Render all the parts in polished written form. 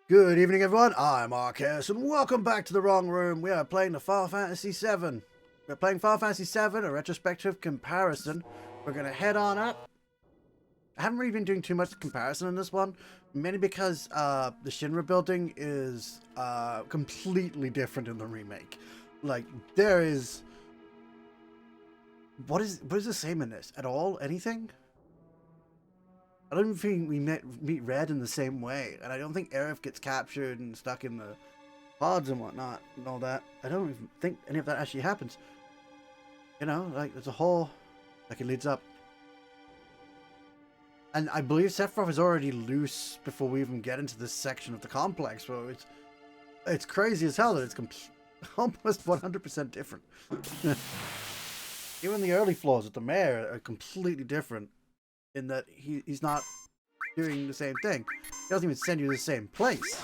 Good evening, everyone. I'm Arceus, and welcome back to the wrong room. We are playing the Final Fantasy VII. We're playing Final Fantasy VII, a retrospective comparison. We're going to head on up. I haven't really been doing too much comparison in this one, mainly because the Shinra building is completely different in the remake. Like, there is... What is the same in this? At all? Anything? I don't even think we meet Red in the same way, and I don't think Aerith gets captured and stuck in the pods and whatnot and all that. I don't even think any of that actually happens. You know, like there's a whole, like it leads up. And I believe Sephiroth is already loose before we even get into this section of the complex, so it's crazy as hell that it's almost 100% different. Even the early flaws with the mayor are completely different. In that he's not doing the same thing. He doesn't even send you to the same place.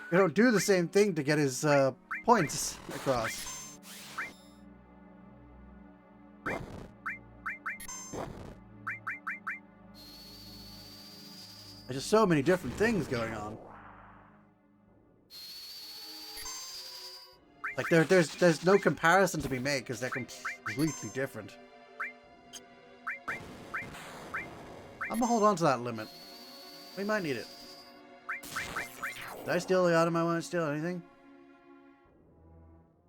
You don't do the same thing to get his points across. There's just so many different things going on. Like there's no comparison to be made because they're completely different. I'm gonna hold on to that limit. We might need it. Did I steal the item I want to steal? Anything?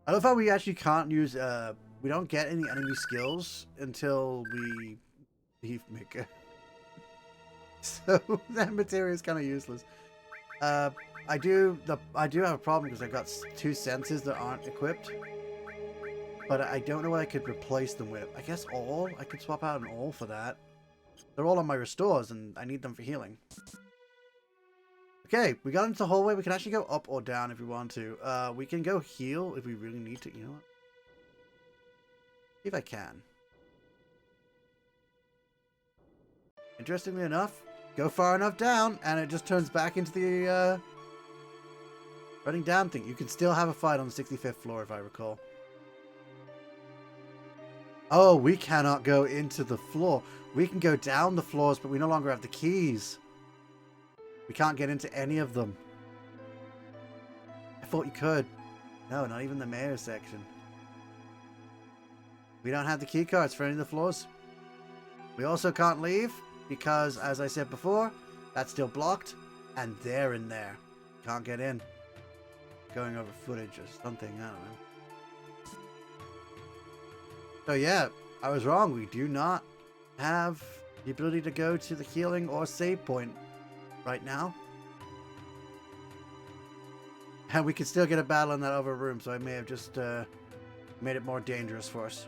I love how we actually can't use, we don't get any enemy skills until we leave Midgar. So that material is kind of useless. I do have a problem because I've got two senses that aren't equipped. But I don't know what I could replace them with. I guess all? I could swap out an all for that. They're all on my restores, and I need them for healing. Okay, we got into the hallway. We can actually go up or down if we want to. We can go heal if we really need to. You know what? See if I can. Interestingly enough, go far enough down, and it just turns back into the running down thing. You can still have a fight on the 65th floor, if I recall. Oh, we cannot go into the floor. We can go down the floors, but we no longer have the keys. We can't get into any of them. I thought you could. No, not even the mayor's section. We don't have the key cards for any of the floors. We also can't leave because, as I said before, that's still blocked, and they're in there. Can't get in. Going over footage or something, I don't know. So yeah, I was wrong. We do not have the ability to go to the healing or save point right now. And we can still get a battle in that other room, so I may have just made it more dangerous for us.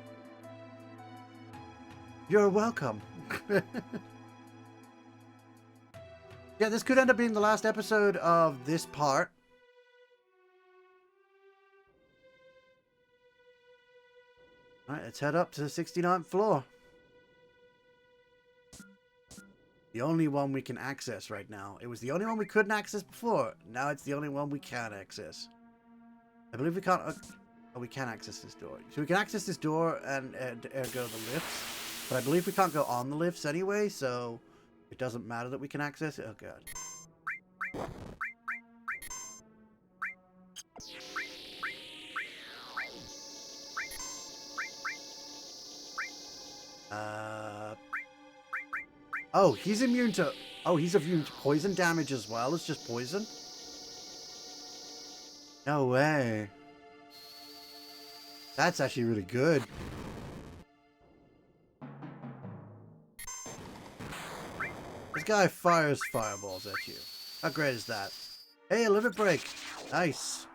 You're welcome. Yeah, this could end up being the last episode of this part. Alright, let's head up to the 69th floor. The only one we can access right now. It was the only one we couldn't access before. Now it's the only one we can access. I believe we can't... oh, we can access this door. So we can access this door and go to the lifts. But I believe we can't go on the lifts anyway, so it doesn't matter that we can access it. Oh, God. Oh, he's immune to... oh, he's immune to poison damage as well. It's just poison? No way. That's actually really good. This guy fires fireballs at you. How great is that? Hey, a limit break. Nice.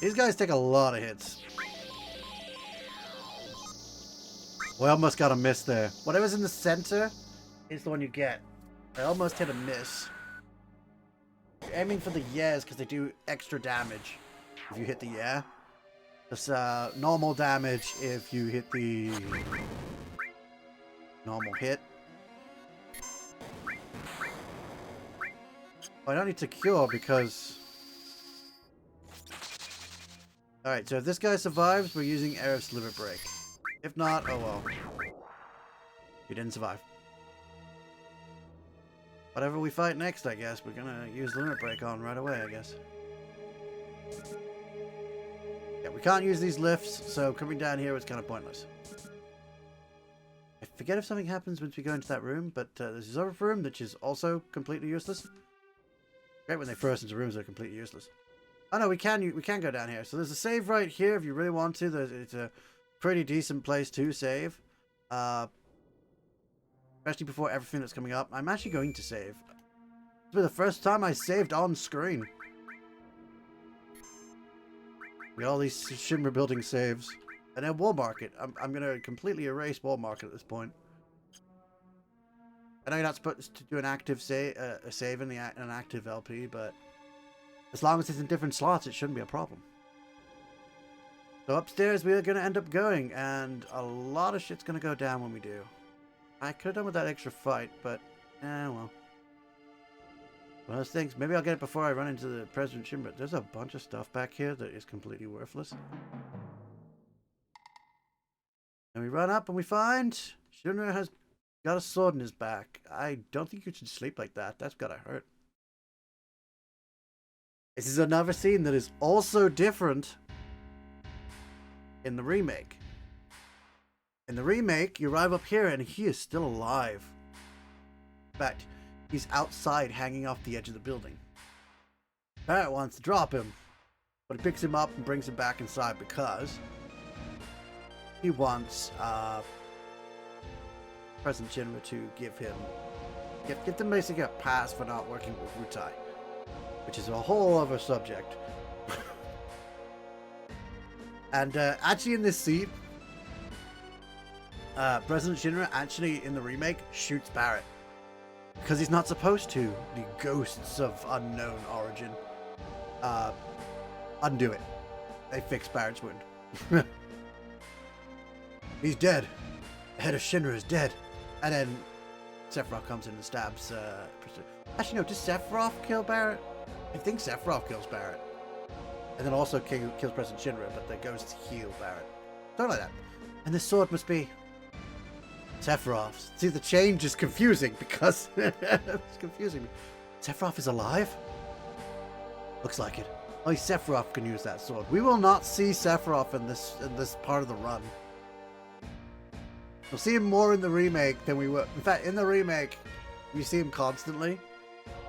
These guys take a lot of hits. Well, I almost got a miss there. Whatever's in the center is the one you get. I almost hit a miss. You're aiming for the yeahs because they do extra damage if you hit the yeah. It's normal damage if you hit the normal hit. I don't need to cure because... alright, so if this guy survives, we're using Aerith's limit break. If not, oh well. You didn't survive. whatever we fight next, I guess, we're gonna use Limit Break on right away, I guess. Yeah, we can't use these lifts, so coming down here is kind of pointless. I forget if something happens once we go into that room, but there's this other room which is also completely useless. Great when they throw us into rooms that are completely useless. Oh no, we can go down here. So there's a save right here if you really want to. It's a pretty decent place to save. Especially before everything that's coming up. I'm actually going to save. This was the first time I saved on screen. We got all these Shinra building saves. And then Wall Market. I'm going to completely erase Wall Market at this point. I know you're not supposed to do an active save in an active LP, but as long as it's in different slots, it shouldn't be a problem. So upstairs we are going to end up going, and a lot of shit's going to go down when we do. I could have done with that extra fight, but well. One of those things. Maybe I'll get it before I run into the President Shinra. There's a bunch of stuff back here that is completely worthless. And we run up and we find Shinra has got a sword in his back. I don't think you should sleep like that. That's gotta hurt. This is another scene that is also different in the remake. In the remake, you arrive up here and he is still alive. In fact, he's outside hanging off the edge of the building. Barrett wants to drop him, but he picks him up and brings him back inside because he wants President Shinra to give them basically a pass for not working with Rutai, which is a whole other subject. And actually in this scene, President Shinra actually in the remake shoots Barrett because he's not supposed to. The ghosts of unknown origin undo it. They fix Barrett's wound. He's dead. The head of Shinra is dead. And then Sephiroth comes in and stabs actually no, does Sephiroth kill Barrett? I think Sephiroth kills Barrett. And then also kills President Shinra, but the ghosts heal Barrett. Something like that. And this sword must be Sephiroth's. See, the change is confusing because it's confusing me. Sephiroth is alive? Looks like it. Only Sephiroth can use that sword. We will not see Sephiroth in this part of the run. We'll see him more in the remake than we will. In fact, in the remake, we see him constantly.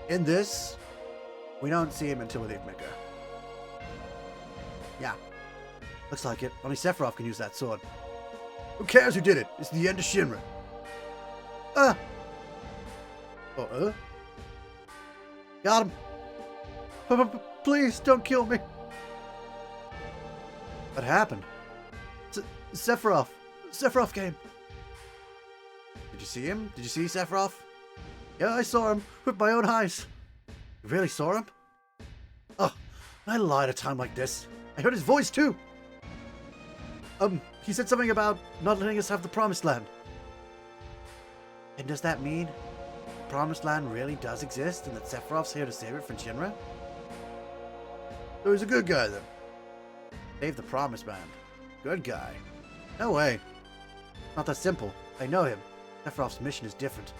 In this, we don't see him until we leave Midgar. Yeah. Looks like it. Only Sephiroth can use that sword. Who cares who did it? It's the end of Shinra. Got him. Please, don't kill me. What happened? Sephiroth. Sephiroth came. Did you see him? Did you see Sephiroth? Yeah, I saw him with my own eyes. You really saw him? Oh, I lied at a time like this. I heard his voice too. He said something about not letting us have the Promised Land. And does that mean the Promised Land really does exist and that Sephiroth's here to save it from Shinra? So he's a good guy then. Save the Promised Land. Good guy. No way. Not that simple. I know him. Sephiroth's mission is different.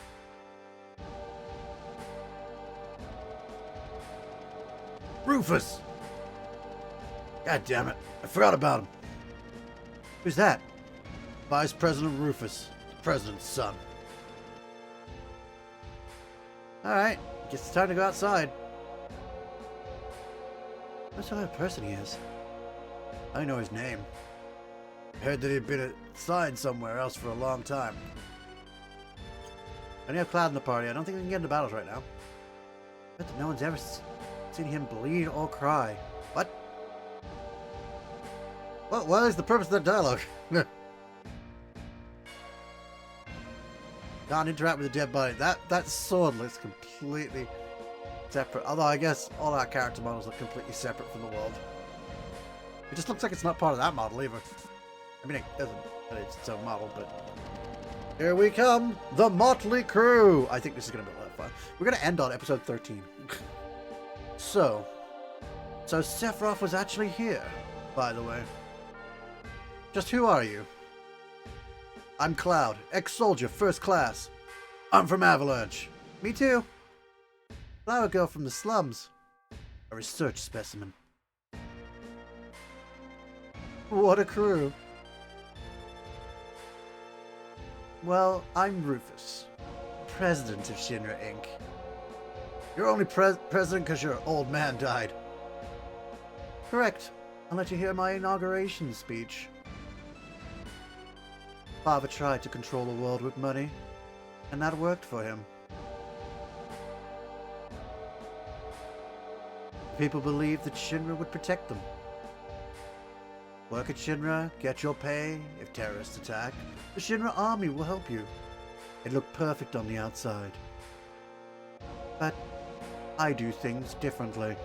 Rufus! God damn it. I forgot about him. Who's that? Vice President Rufus, the President's son. Alright, guess it's time to go outside. What sort of person he is? I know his name. I heard that he'd been assigned somewhere else for a long time. I only have Cloud in the party. I don't think we can get into battles right now. I bet that no one's ever seen him bleed or cry. What? What is the purpose of that dialogue? Can't interact with a dead body. That sword looks completely separate. Although I guess all our character models look completely separate from the world. It just looks like it's not part of that model either. I mean, it doesn't. It's its own model, but here we come, the motley crew. I think this is gonna be a lot of fun. We're gonna end on episode 13. So Sephiroth was actually here, by the way. Just who are you? I'm Cloud, ex-soldier, first class. I'm from Avalanche. Me too. Flower girl from the slums. A research specimen. What a crew. Well, I'm Rufus, president of Shinra Inc. You're only president because your old man died. Correct. I'll let you hear my inauguration speech. Father tried to control the world with money, and that worked for him. People believed that Shinra would protect them. Work at Shinra, get your pay. If terrorists attack, the Shinra army will help you. It looked perfect on the outside. But I do things differently.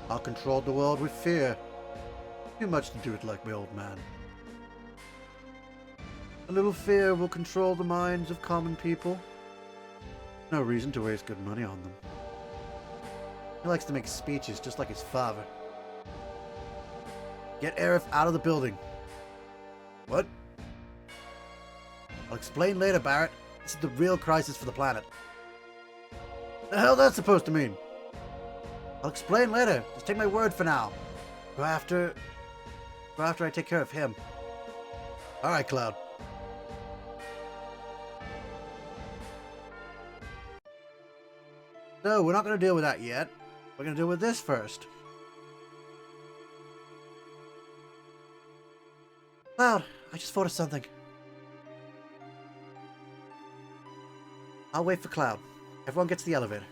I'll control the world with fear. Too much to do it like my old man. A little fear will control the minds of common people. No reason to waste good money on them. He likes to make speeches just like his father. Get Aerith out of the building. What? I'll explain later, Barrett. This is the real crisis for the planet. The hell that's supposed to mean? I'll explain later. Just take my word for now. Go after I take care of him. Alright, Cloud. No, we're not going to deal with that yet. We're going to deal with this first. Cloud, I just thought of something. I'll wait for Cloud. Everyone gets to the elevator.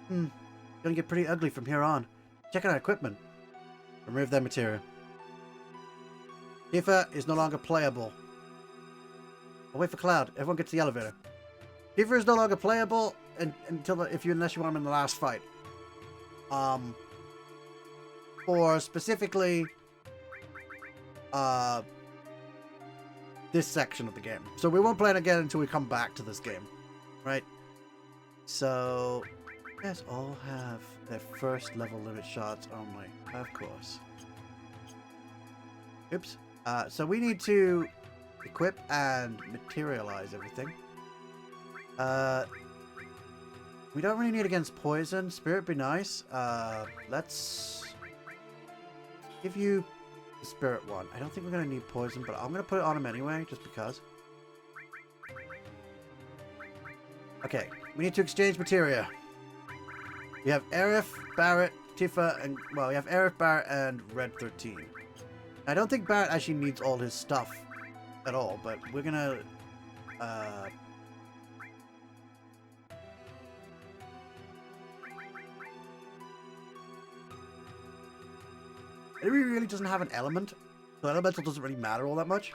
Gonna get pretty ugly from here on. Check out our equipment. Remove that material. Tifa is no longer playable. I'll wait for Cloud. Everyone gets to the elevator. Tifa is no longer playable unless you want him in the last fight. For specifically this section of the game. So we won't play it again until we come back to this game. Right? So yes, all have their first level limit shots only. Of course. Oops. So we need to equip and materialize everything. We don't really need against poison. Spirit be nice. Let's give you the spirit one. I don't think we're going to need poison, but I'm going to put it on him anyway, just because. Okay, we need to exchange materia. We have Aerith, Barrett, Tifa, and, well, we have Aerith, Barrett, and Red 13. I don't think Barrett actually needs all his stuff at all, but we're gonna, it really doesn't have an element, so elemental doesn't really matter all that much.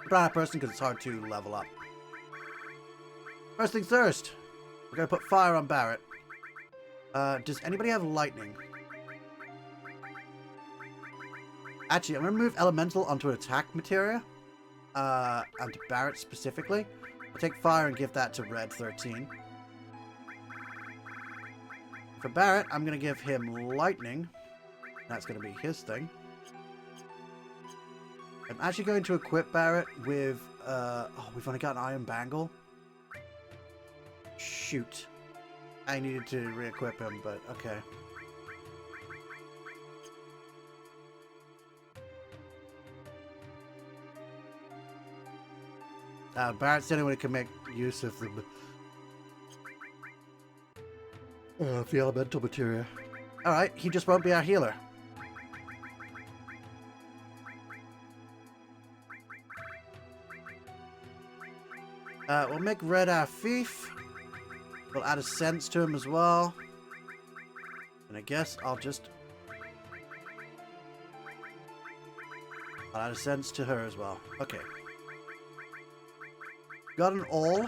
We're a person because it's hard to level up. First things first, we're gonna put fire on Barrett. Does anybody have lightning? Actually, I'm going to move elemental onto an attack materia. And to Barrett specifically. I'll take fire and give that to Red 13. For Barrett, I'm going to give him lightning. That's going to be his thing. I'm actually going to equip Barrett with... oh, we've only got an iron bangle. Shoot. I needed to re-equip him, but okay. Barrett's the only one who can make use of the elemental materia. Alright, he just won't be our healer. We'll make Red our thief. We'll add a sense to him as well. And I guess I'll add a sense to her as well. Okay. Got an all,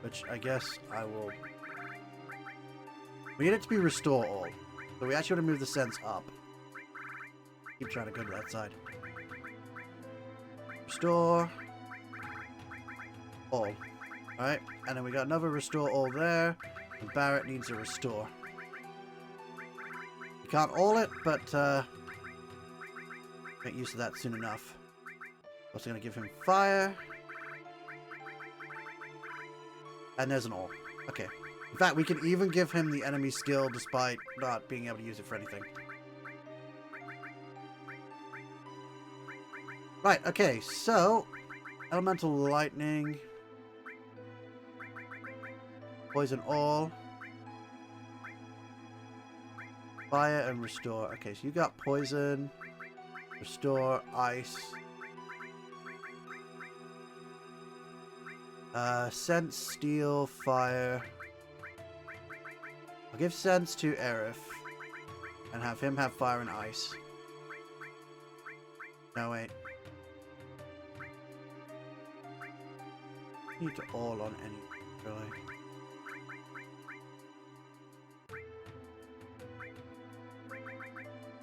which I guess I will... We need it to be restore all. So we actually want to move the sense up. Keep trying to go to that side. Restore all. Alright, and then we got another restore all there. And Barrett needs a restore. We can't all it, but make use of that soon enough. Also going to give him fire. And there's an all. Okay. In fact, we can even give him the enemy skill despite not being able to use it for anything. Right, okay, so elemental lightning, poison all, fire and restore. Okay, so you got poison, restore, ice, sense, steel, fire. I'll give sense to Aerith and have him have fire and ice. No, wait. Need to all on any, really.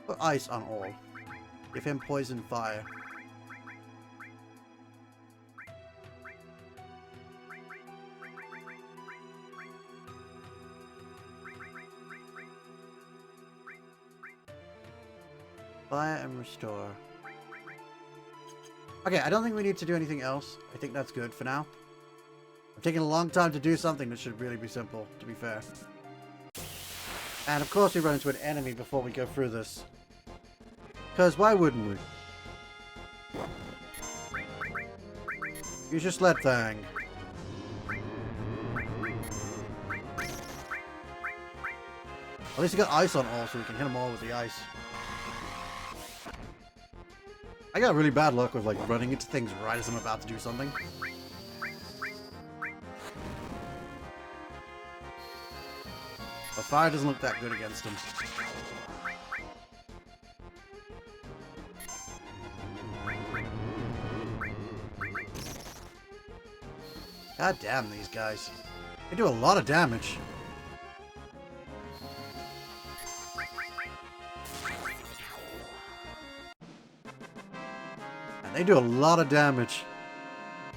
Put ice on all. Give him poison fire. Fire and restore. Okay, I don't think we need to do anything else. I think that's good for now. I'm taking a long time to do something that should really be simple, to be fair. And of course we run into an enemy before we go through this. Because why wouldn't we? Use your sled thing. At least he got ice on all, so we can hit them all with the ice. I got really bad luck with like running into things right as I'm about to do something. But fire doesn't look that good against him. God damn these guys. They do a lot of damage. And they do a lot of damage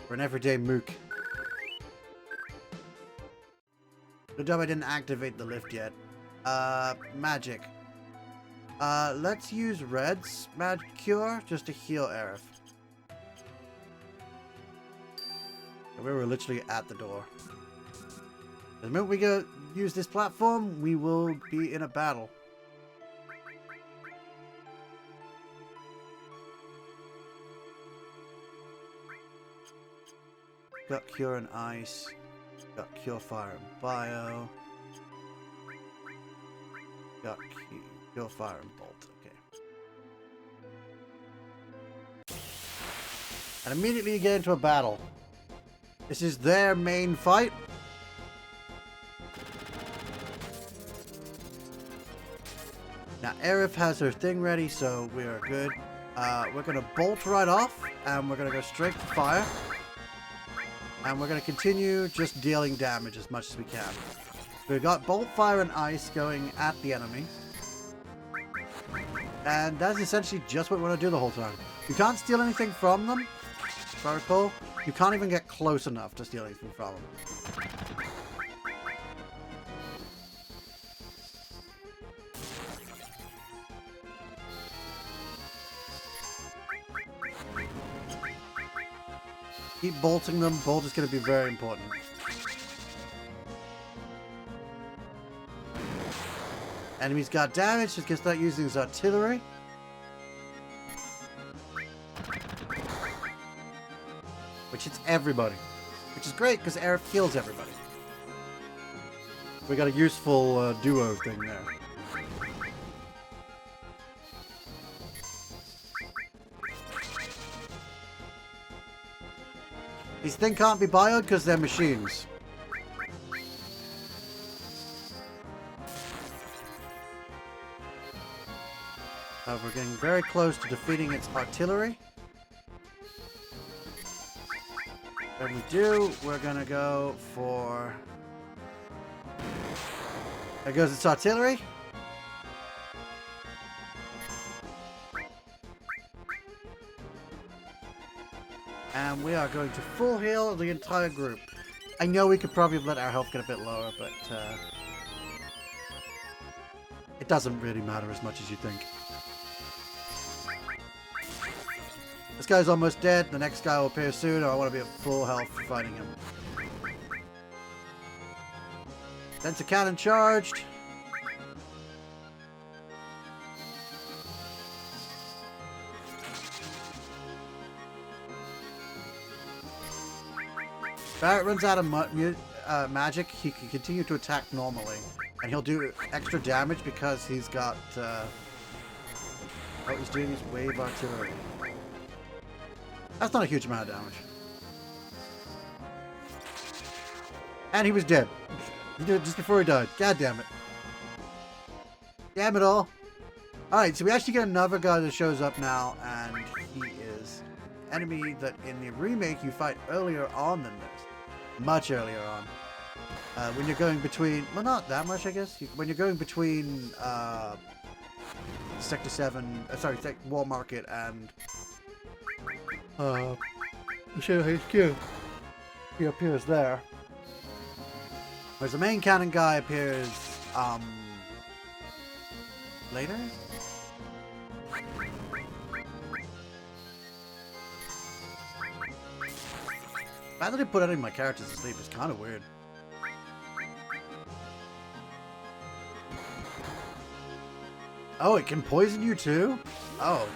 for an everyday mook. Good job I didn't activate the lift yet. Magic. Let's use Red's Magic Cure just to heal Aerith. We were literally at the door. The moment we go use this platform, we will be in a battle. Got Cure and Ice. Got Cure Fire and Bio. Got Cure Fire and Bolt. Okay. And immediately you get into a battle. This is their main fight. Now Aerith has her thing ready, so we are good. We're going to bolt right off, and we're going to go straight to fire. And we're going to continue just dealing damage as much as we can. We've got bolt, fire, and ice going at the enemy. And that's essentially just what we want to do the whole time. You can't steal anything from them, if I recall. You can't even get close enough to steal anything from them. Keep bolting them. Bolt is going to be very important. Enemy's got damage. He's going to start using his artillery. Which hits everybody. Which is great because Aerith kills everybody. We got a useful duo thing there. These things can't be bioed because they're machines. We're getting very close to defeating its artillery. When we do, we're gonna go for... There goes its artillery. And we are going to full heal the entire group. I know we could probably let our health get a bit lower, but it doesn't really matter as much as you think. This guy's almost dead. The next guy will appear soon, or I want to be at full health fighting him. Sensor cannon charged. Barrett runs out of magic. He can continue to attack normally, and he'll do extra damage because he's got. What he's doing is wave artillery. That's not a huge amount of damage. And he was dead. He did it just before he died. God damn it. Damn it all. Alright, so we actually get another guy that shows up now, and he is an enemy that in the remake you fight earlier on than this. Much earlier on. When you're going between... Well, not that much, I guess. When you're going between Sector 7... sorry, Wall Market and... Shell HQ. He appears there. Whereas the main cannon guy appears, later? The fact that they put any of my characters to sleep is kind of weird. Oh, it can poison you too? Oh.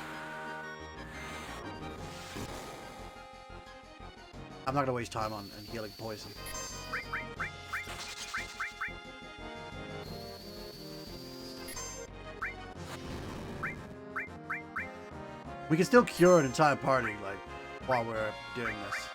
I'm not gonna waste time on healing poison. We can still cure an entire party, like, while we're doing this.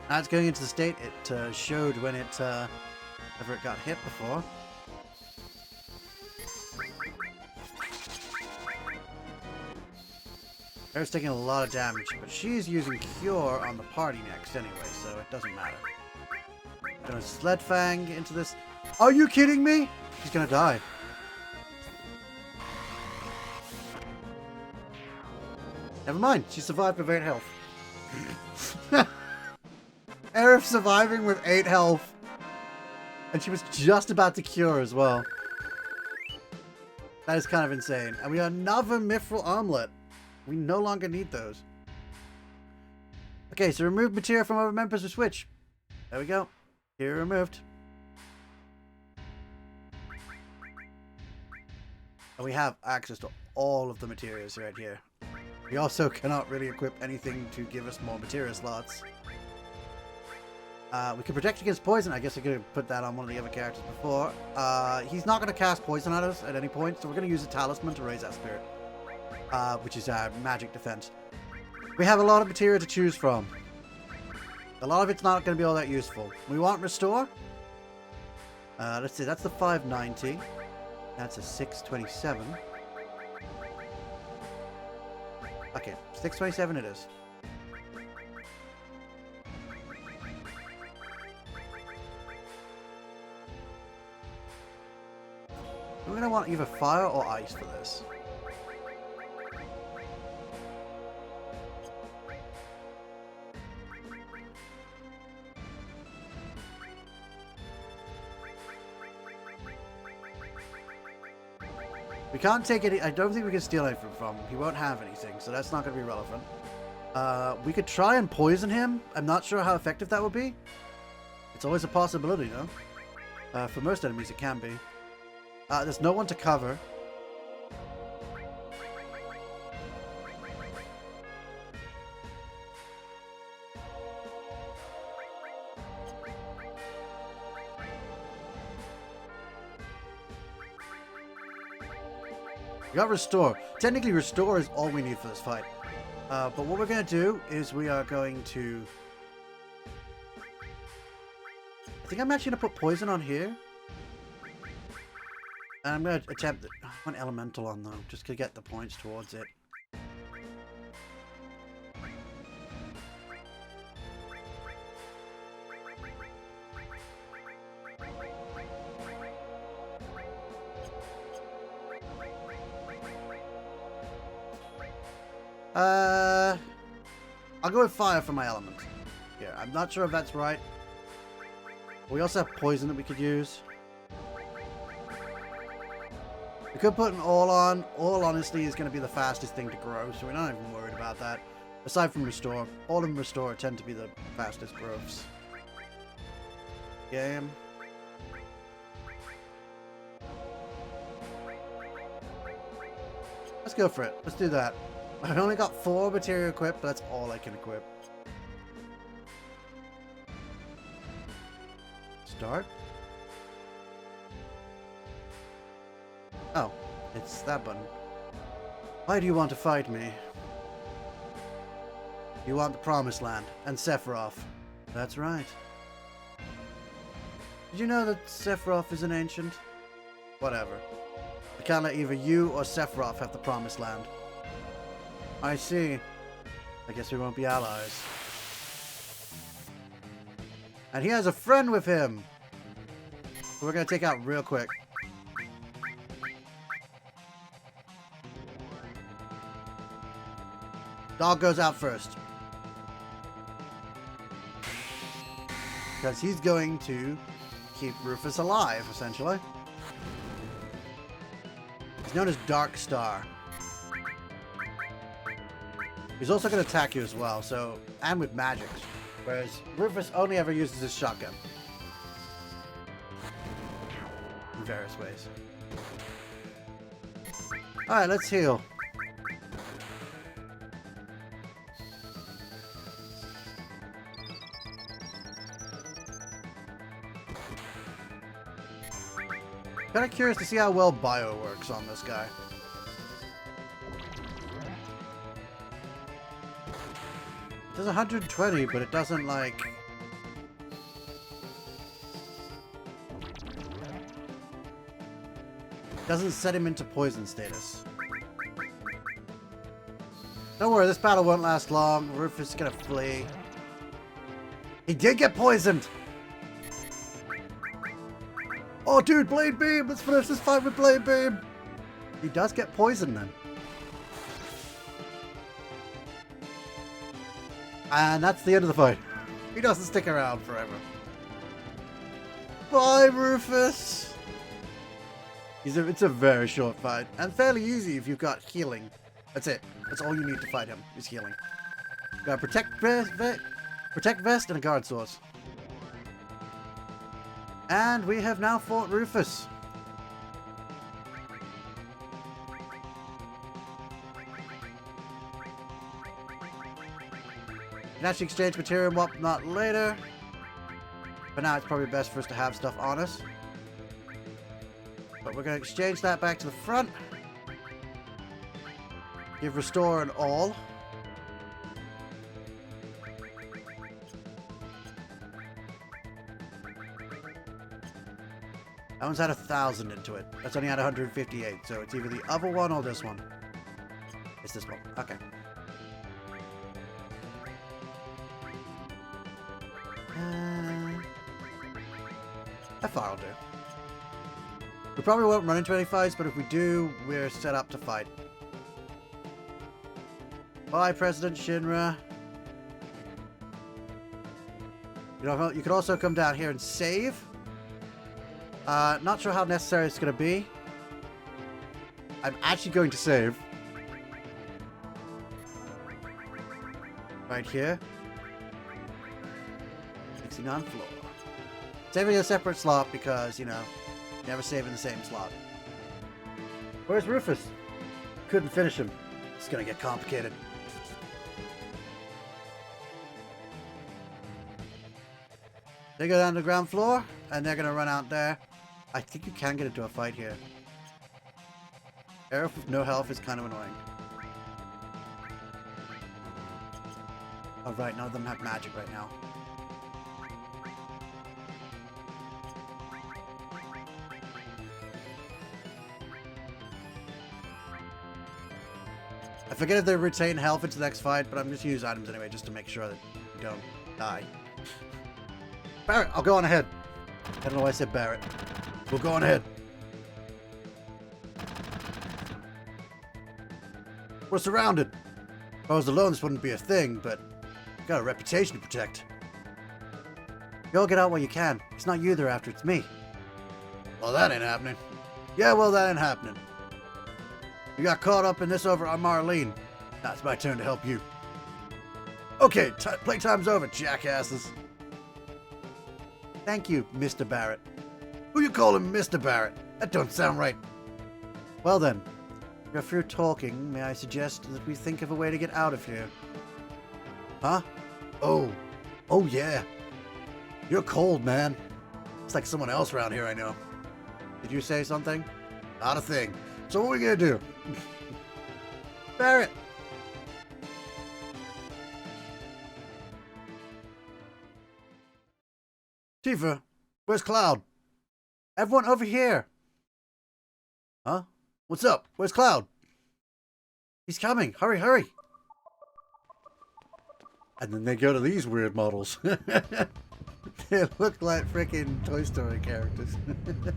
Now it's going into the state it showed when it ever it got hit before. Bear's taking a lot of damage, but she's using Cure on the party next anyway, so it doesn't matter. Gonna Sled Fang into this. Are you kidding me? She's gonna die. Never mind, she survived with 8 health. Aerith surviving with 8 health. And she was just about to cure as well. That is kind of insane. And we have another Mithril Armlet. We no longer need those. Okay, so remove material from other members of Switch. There we go. Here removed. And we have access to all of the materials right here. We also cannot really equip anything to give us more material slots. We can protect against poison. I guess I could have put that on one of the other characters before. He's not going to cast poison at us at any point, so we're going to use a talisman to raise that spirit. Which is our magic defense. We have a lot of material to choose from. A lot of it's not going to be all that useful. We want Restore. Let's see, that's the 590. That's a 627. Okay, 627 it is. We're going to want either fire or ice for this. We can't take any... I don't think we can steal anything from him. He won't have anything, so that's not going to be relevant. We could try and poison him. I'm not sure how effective that would be. It's always a possibility, though. For most enemies, it can be. There's no one to cover. We got Restore. Technically, Restore is all we need for this fight. But what we're going to do is we are going to... I think I'm actually going to put Poison on here. And I'm going to attempt... I want Elemental on, though, just to get the points towards it. I'll go with fire for my element. Yeah, I'm not sure if that's right. We also have poison that we could use. We could put an all on. All, honestly, is going to be the fastest thing to grow, so we're not even worried about that. Aside from Restore. All and Restore tend to be the fastest growths. Game. Let's go for it. Let's do that. I've only got 4 material equipped, but that's all I can equip. Start. Oh, it's that button. Why do you want to fight me? You want the Promised Land and Sephiroth. That's right. Did you know that Sephiroth is an ancient? Whatever. I can't let either you or Sephiroth have the Promised Land. I see. I guess we won't be allies. And he has a friend with him. We're going to take out real quick. Dog goes out first. Because he's going to keep Rufus alive, essentially. He's known as Dark Star. He's also going to attack you as well, so, and with magics. Whereas Rufus only ever uses his shotgun. In various ways. Alright, let's heal. Kind of curious to see how well bio works on this guy. It does 120, but it doesn't like... doesn't set him into poison status. Don't worry, this battle won't last long. Rufus is gonna flee. He did get poisoned! Oh, dude, Blade Beam! Let's finish this fight with Blade Beam! He does get poisoned then. And that's the end of the fight. He doesn't stick around forever. Bye, Rufus! It's a very short fight. And fairly easy if you've got healing. That's it. That's all you need to fight him, is healing. Got a Protect Vest and a Guard Source. And we have now fought Rufus. We can actually exchange material and whatnot later. But now it's probably best for us to have stuff on us. But we're going to exchange that back to the front. Give Restore an all. That one's had 1,000 into it. That's only had 158, so it's either the other one or this one. It's this one. Okay. FR will do. We probably won't run into any fights, but if we do, we're set up to fight. Bye, President Shinra. You could also come down here and save. Not sure how necessary it's going to be. I'm actually going to save. Right here. 69 floor. Saving a separate slot because, you know, never save in the same slot. Where's Rufus? Couldn't finish him. It's going to get complicated. They go down to the ground floor, and they're going to run out there. I think you can get into a fight here. Aerith with no health is kind of annoying. Oh, right, none of them have magic right now. I forget if they retain health into the next fight, but I'm just going to use items anyway, just to make sure that you don't die. Barret, I'll go on ahead. I don't know why I said Barret. We'll go on ahead. We're surrounded. If I was alone, this wouldn't be a thing, but I've got a reputation to protect. Go get out while you can. It's not you they're after, it's me. Well, that ain't happening. Yeah, well, that ain't happening. You got caught up in this over on Marlene. Now it's my turn to help you. Okay, playtime's over, jackasses. Thank you, Mr. Barrett. Who you calling Mr. Barrett? That don't sound right. Well then, if you're talking, may I suggest that we think of a way to get out of here? Huh? Oh yeah. You're cold, man. It's like someone else around here I know. Did you say something? Not a thing. So what are we gonna do? Barrett! Tifa, where's Cloud? Everyone over here! Huh? What's up? Where's Cloud? He's coming! Hurry, hurry! And then they go to these weird models. They look like freaking Toy Story characters. They're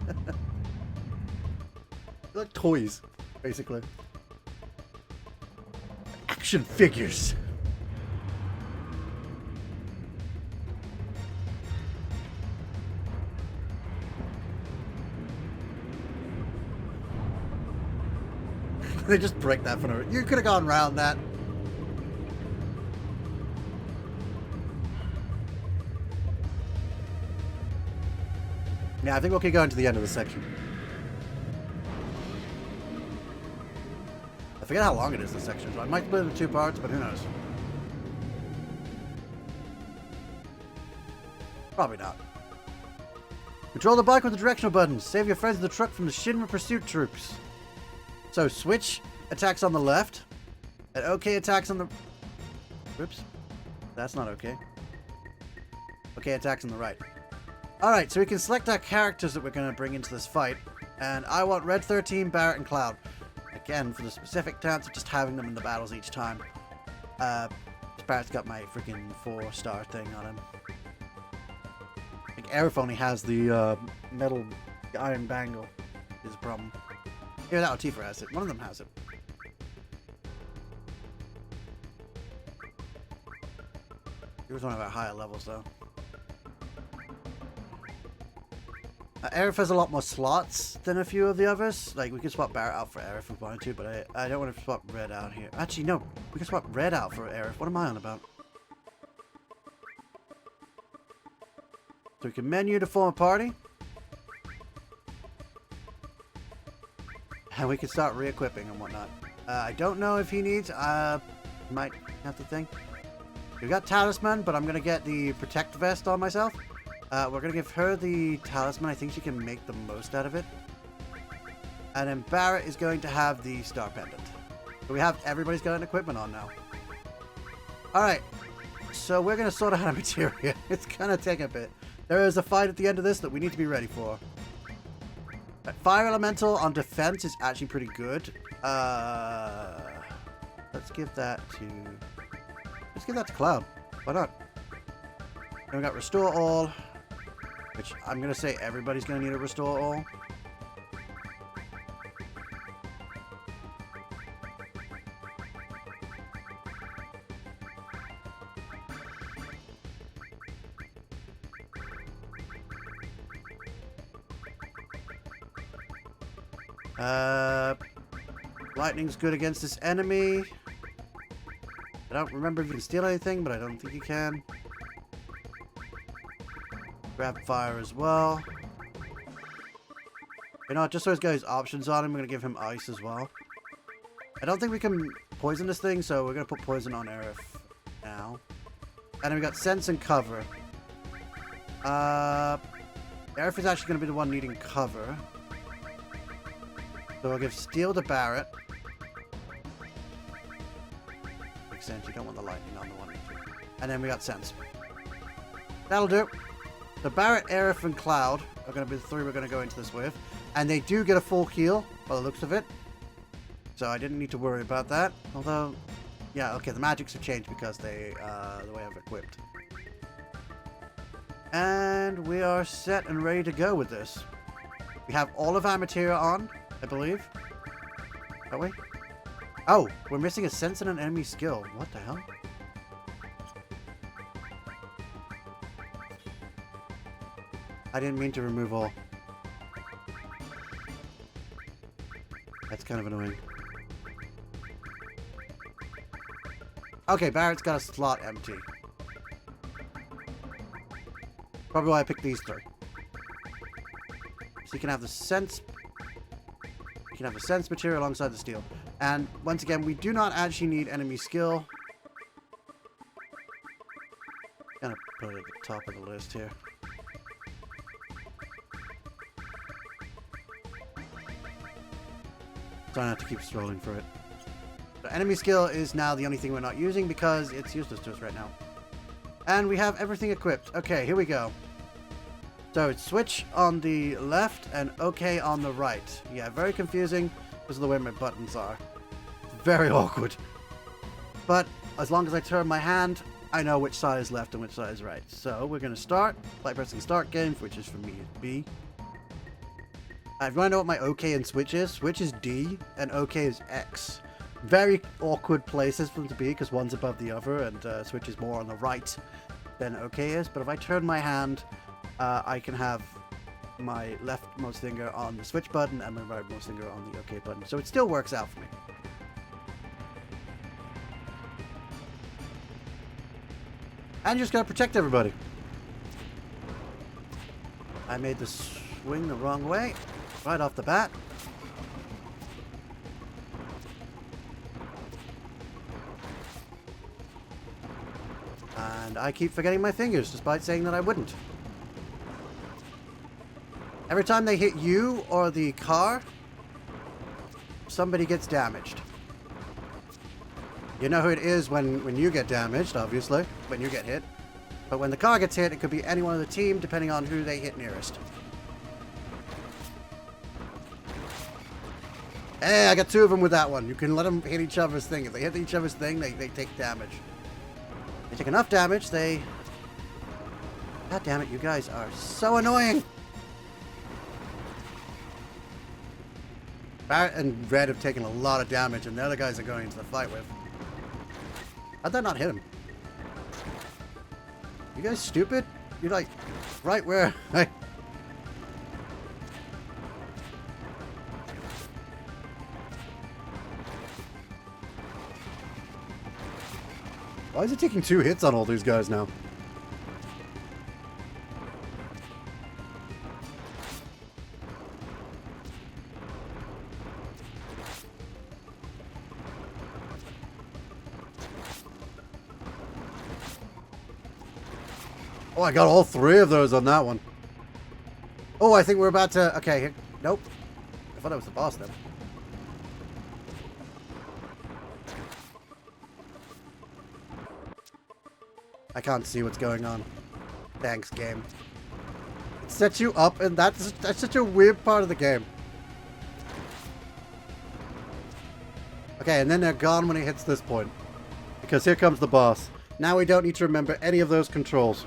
like toys, basically. Action figures. They just break that for no reason. You could have gone around that. Yeah, I think we'll keep going to the end of the section. I forget how long it is, this section. So I might split it into 2 parts, but who knows? Probably not. Control the bike with the directional buttons. Save your friends in the truck from the Shinra pursuit troops. So, switch attacks on the left. And OK attacks on the... Oops. That's not OK. OK attacks on the right. Alright, so we can select our characters that we're going to bring into this fight. And I want Red 13, Barrett, and Cloud. Again, for the specific chance of just having them in the battles each time. Barrett's got my freaking 4-star thing on him. I think Aerith only has the metal iron bangle. Is a problem. Here, that Tifa has it. One of them has it. He was one of our higher levels, though. Aerith has a lot more slots than a few of the others. Like, we could swap Barrett out for Aerith if we wanted to, but I don't want to swap Red out here. Actually, no. We can swap Red out for Aerith. What am I on about? So we can menu to form a party. And we can start re-equipping and whatnot. I don't know if he needs... might have to think. We got Talisman, but I'm going to get the Protect Vest on myself. We're going to give her the Talisman. I think she can make the most out of it. And then Barrett is going to have the Star Pendant. So we have... Everybody's got an equipment on now. Alright. So we're going to sort out our materia. It's going to take a bit. There is a fight at the end of this that we need to be ready for. Fire Elemental on defense is actually pretty good. Let's give that to... Let's give that to Cloud. Why not? Then we got Restore All, which I'm going to say everybody's going to need a Restore All. Lightning's good against this enemy. I don't remember if you can steal anything, but I don't think you can. Grab fire as well. You know what, just so he's got his options on him, I'm going to give him ice as well. I don't think we can poison this thing, so we're going to put poison on Aerith now. And then we got sense and cover. Aerith is actually going to be the one needing cover. So we'll give steel to Barrett. Makes sense, you don't want the lightning on the one. And then we got sense. That'll do. So Barrett, Aerith, and Cloud are going to be the 3 we're going to go into this with. And they do get a full heal, by the looks of it. So I didn't need to worry about that. Although, yeah, okay, the magics have changed because they, the way I've equipped. And we are set and ready to go with this. We have all of our materia on, I believe. Are we? Oh, we're missing a sense and an enemy skill. What the hell? I didn't mean to remove all. That's kind of annoying. Okay, Barrett's got a slot empty. Probably why I picked these three. So you can have the sense. You can have the sense material alongside the steel. And once again, we do not actually need enemy skill. Gonna put it at the top of the list here. So I have to keep scrolling for it. So enemy skill is now the only thing we're not using because it's useless to us right now. And we have everything equipped. Okay, here we go. So it's switch on the left and OK on the right. Yeah, very confusing because of the way my buttons are. Very awkward. But as long as I turn my hand, I know which side is left and which side is right. So we're going to start by pressing start game, which is for me is B. If you want to know what my OK and switch is D and OK is X. Very awkward places for them to be because one's above the other and switch is more on the right than OK is. But if I turn my hand, I can have my leftmost finger on the switch button and my rightmost finger on the OK button. So it still works out for me. And you just gotta protect everybody. I made the swing the wrong way, right off the bat. And I keep forgetting my fingers, despite saying that I wouldn't. Every time they hit you or the car, somebody gets damaged. You know who it is when you get damaged, obviously, when you get hit. But when the car gets hit, it could be anyone on the team, depending on who they hit nearest. Hey, I got two of them with that one. You can let them hit each other's thing. If they hit each other's thing, they take damage. They take enough damage, they... God damn it, you guys are so annoying! Barrett and Red have taken a lot of damage, and the other guys are going into the fight with. How'd that not hit him? You guys stupid? You're like, right where I... Why is it taking 2 hits on all these guys now? Oh, I got all 3 of those on that one. Oh, I think we're about to... Okay, nope. I thought I was the boss then. I can't see what's going on. Thanks, game. It sets you up, and that's such a weird part of the game. Okay, and then they're gone when it hits this point. Because here comes the boss. Now we don't need to remember any of those controls.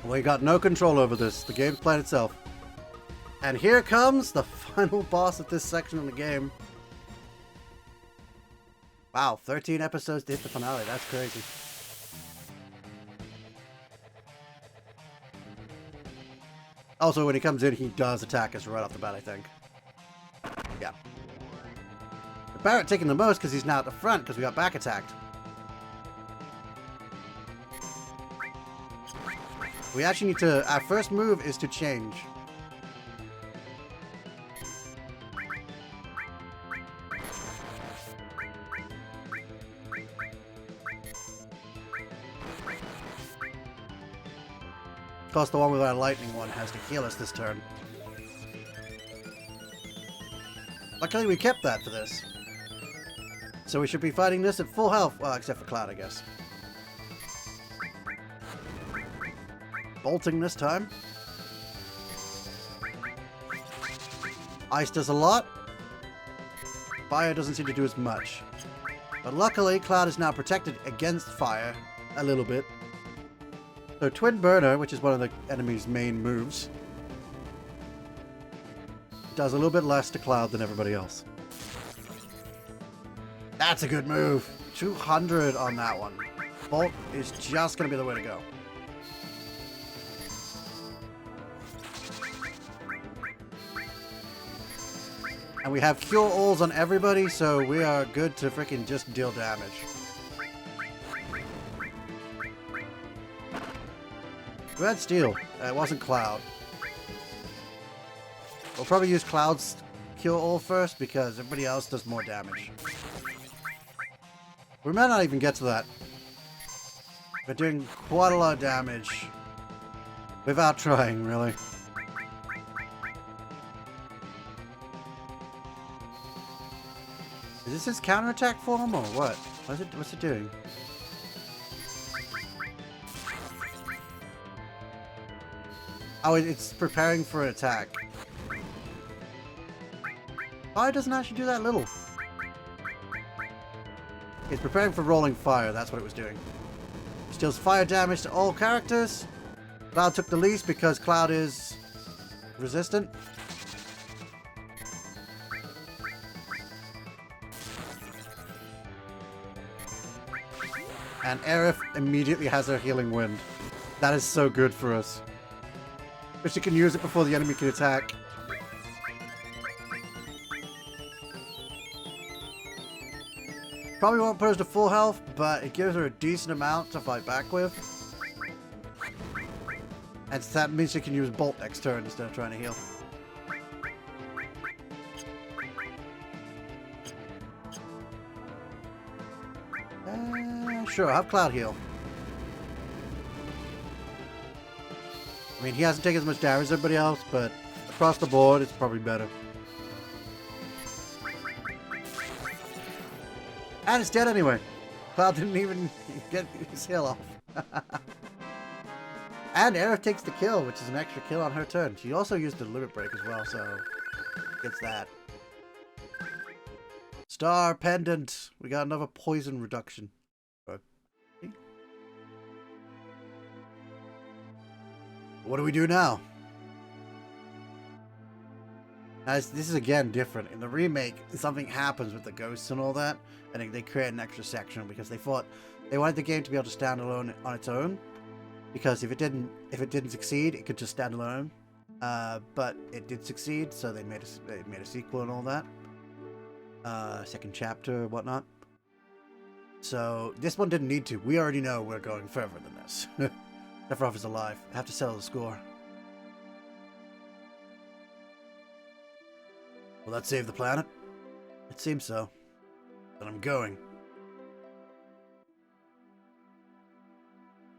We got no control over this. The game's playing itself. And here comes the final boss of this section of the game. Wow, 13 episodes to hit the finale. That's crazy. Also, when he comes in, he does attack us right off the bat, I think. Yeah. Barrett taking the most because he's now at the front because we got back attacked. We actually need to... Our first move is to change. Of course, the one with our lightning one has to heal us this turn. Luckily, we kept that for this. So we should be fighting this at full health. Well, except for Cloud, I guess. Bolting this time. Ice does a lot. Fire doesn't seem to do as much. But luckily, Cloud is now protected against fire a little bit. So Twin Burner, which is one of the enemy's main moves, does a little bit less to Cloud than everybody else. That's a good move. 200 on that one. Bolt is just going to be the way to go. And we have cure alls on everybody, so we are good to freaking just deal damage. We had Steel. It wasn't Cloud. We'll probably use Cloud's cure all first because everybody else does more damage. We might not even get to that. We're doing quite a lot of damage without trying, really. Is this his counterattack form or what? What's it doing? Oh, it's preparing for an attack. Oh, it doesn't actually do that little. It's preparing for rolling fire, that's what it was doing. It deals fire damage to all characters. Cloud took the least because Cloud is resistant. And Aerith immediately has her healing wind. That is so good for us. But she can use it before the enemy can attack. Probably won't put us to full health, but it gives her a decent amount to fight back with. And that means she can use Bolt next turn instead of trying to heal. Sure, I'll have Cloud heal. I mean, he hasn't taken as much damage as everybody else, but across the board, it's probably better. And it's dead anyway. Cloud didn't even get his heal off. And Aerith takes the kill, which is an extra kill on her turn. She also used the limit break as well, so gets that. Star Pendant. We got another poison reduction. What do we do now? Now this is again different. In the remake, something happens with the ghosts and all that, and they create an extra section because they thought they wanted the game to be able to stand alone on its own. Because if it didn't succeed, it could just stand alone. But it did succeed, so they made a sequel and all that. Second chapter, whatnot. So this one didn't need to. We already know we're going further than this. Sephiroth is alive. I have to settle the score. Will that save the planet? It seems so. Then I'm going.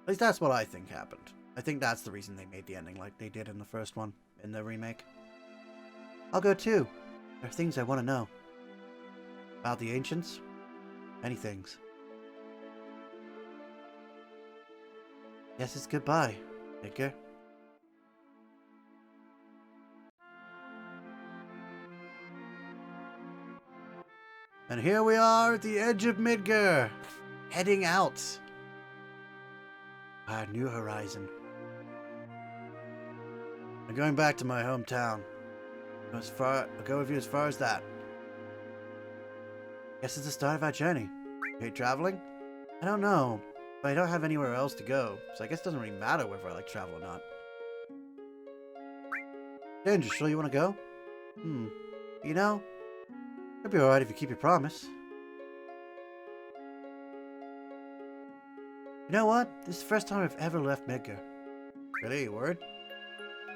At least that's what I think happened. I think that's the reason they made the ending like they did in the first one, in the remake. I'll go too. There are things I want to know. About the ancients? Many things. Yes, it's goodbye, Midgar. And here we are at the edge of Midgar, heading out. Our new horizon. I'm going back to my hometown. I'll go with you as far as that. Guess it's the start of our journey. You hate traveling? I don't know. But I don't have anywhere else to go, so I guess it doesn't really matter whether I like travel or not. Danger, sure you want to go? You know, it'll be alright if you keep your promise. You know what? This is the first time I've ever left Midgar. Really, you worried?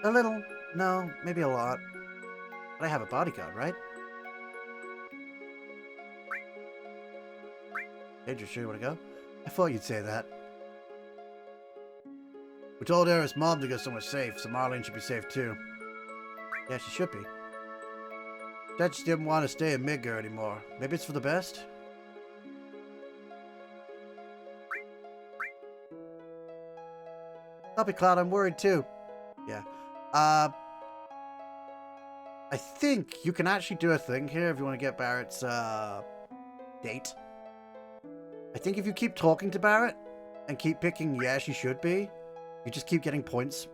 A little. No, maybe a lot. But I have a bodyguard, right? Danger, sure you want to go? I thought you'd say that. We told Aerith's mom to go somewhere safe, so Marlene should be safe too. Yeah, she should be. Dad just didn't want to stay in Midgar anymore. Maybe it's for the best? Stop it, Cloud, I'm worried too. Yeah. I think you can actually do a thing here if you want to get Barrett's, date. I think if you keep talking to Barrett and keep picking, yeah, she should be, you just keep getting points,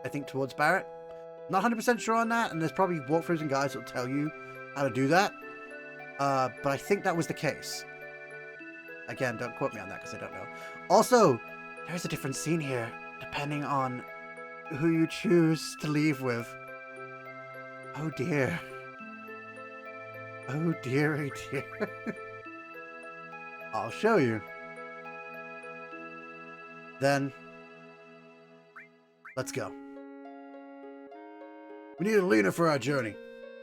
I think, towards Barrett. Not 100% sure on that, and there's probably walkthroughs and guides that will tell you how to do that. But I think that was the case. Again, don't quote me on that because I don't know. Also, there's a different scene here, depending on who you choose to leave with. Oh dear. Oh dearie dear. I'll show you. Then, let's go. We need a leader for our journey.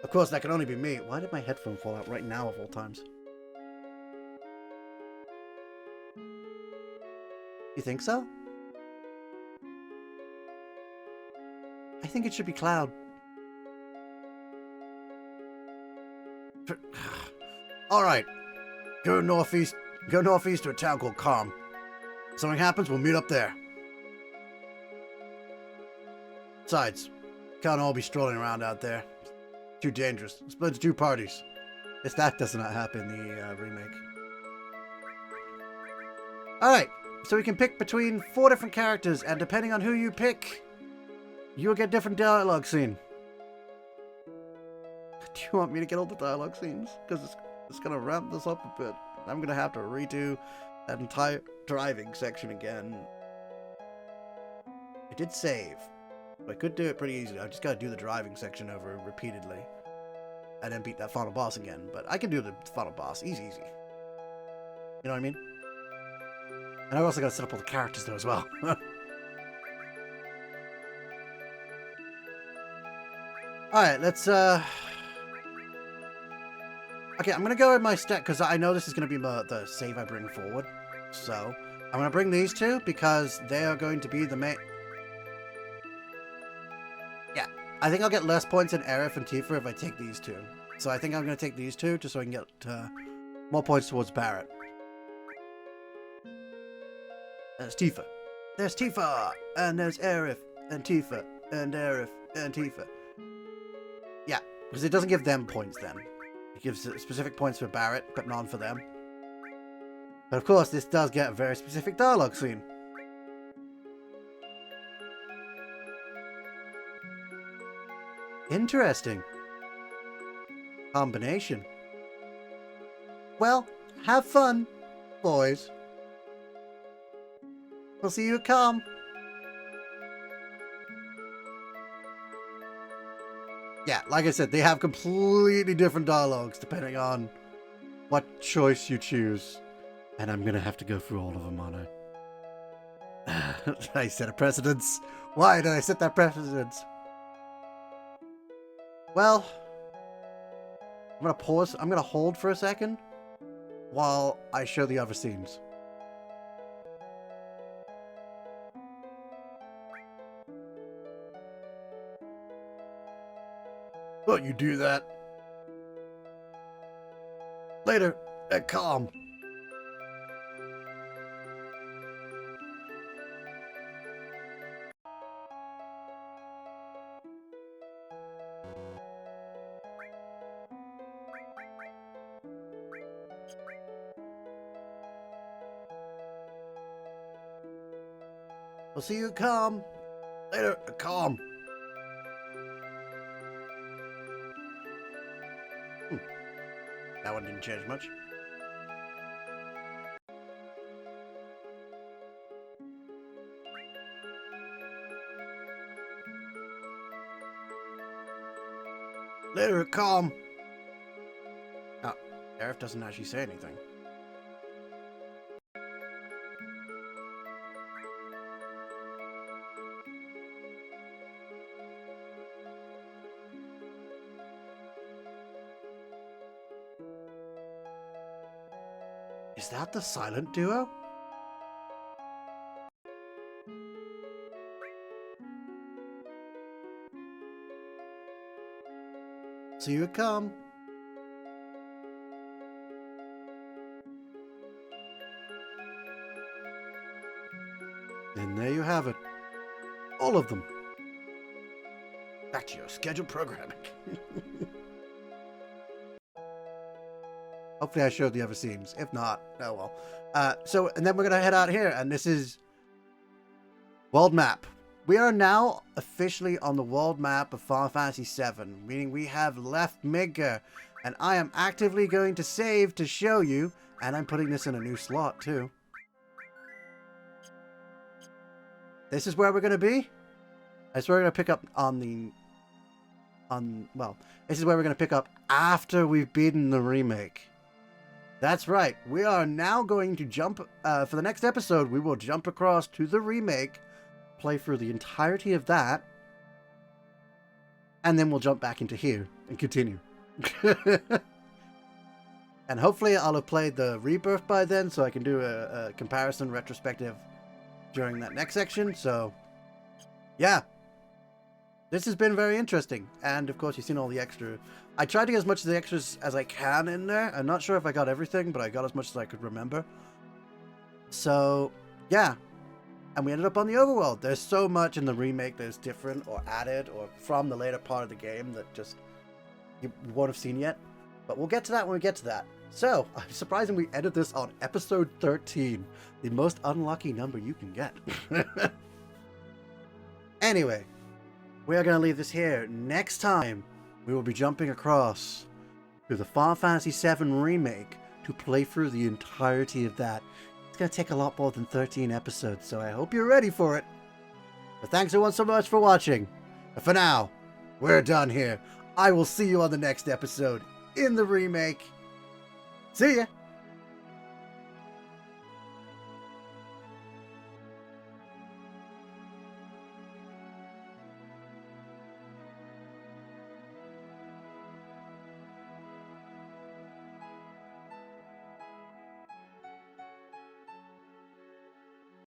Of course, that can only be me. Why did my headphone fall out right now of all times? You think so? I think it should be Cloud. Alright. Go northeast to a town called Calm. If something happens, we'll meet up there. Besides, can't all be strolling around out there. Too dangerous. Split into two parties. Guess that does not happen in the remake. Alright, so we can pick between 4 different characters, and depending on who you pick, you'll get different dialogue scene. Do you want me to get all the dialogue scenes? Because it's going to ramp this up a bit. I'm going to have to redo that entire driving section again. I did save. I could do it pretty easily. I just got to do the driving section over repeatedly. And then beat that final boss again. But I can do the final boss. Easy, easy. You know what I mean? And I also got to set up all the characters though as well. Alright, let's okay, I'm gonna go with my stack because I know this is gonna be the save I bring forward. So I'm gonna bring these two because they are going to be the main. Yeah, I think I'll get less points in Aerith and Tifa if I take these two. So I think I'm gonna take these two just so I can get more points towards Barret. There's Tifa. There's Tifa! And there's Aerith and Tifa and Aerith and Tifa. Yeah, because it doesn't give them points then. It gives specific points for Barret, but none for them. But of course, this does get a very specific dialogue scene. Interesting. Combination. Well, have fun, boys. We'll see you at Calm. Yeah, like I said, they have completely different dialogues depending on what choice you choose. And I'm going to have to go through all of them, aren't I? I set a precedence. Why did I set that precedence? Well, I'm going to pause. I'm going to hold for a second while I show the other scenes. Oh, you do that. Later, at Calm. We'll see you at Calm. Later, at Calm. That one didn't change much. Later, Calm. Oh, Aerith doesn't actually say anything. Is that the silent duo? See you at Calm. And there you have it. All of them. Back to your scheduled programming. Hopefully I showed the other scenes. If not, oh well. And then we're going to head out here, and this is world map. We are now officially on the world map of Final Fantasy VII, meaning we have left Midgar, and I am actively going to save to show you, and I'm putting this in a new slot too. This is where we're going to be. That's where we're going to pick up on well, this is where we're going to pick up after we've beaten the remake. That's right. We are now going to jump, for the next episode, we will jump across to the remake, play through the entirety of that, and then we'll jump back into here and continue. And hopefully I'll have played the Rebirth by then, so I can do a comparison retrospective during that next section. So, yeah. This has been very interesting. And, of course, you've seen all the extra. I tried to get as much of the extras as I can in there. I'm not sure if I got everything, but I got as much as I could remember. So, yeah. And we ended up on the overworld. There's so much in the remake that is different or added or from the later part of the game that just you won't have seen yet. But we'll get to that when we get to that. So, I'm surprising we ended this on episode 13. The most unlucky number you can get. Anyway, we are going to leave this here. Next time, we will be jumping across to the Final Fantasy VII Remake to play through the entirety of that. It's going to take a lot more than 13 episodes, so I hope you're ready for it. But thanks everyone so much for watching. And for now, we're done here. I will see you on the next episode in the remake. See ya!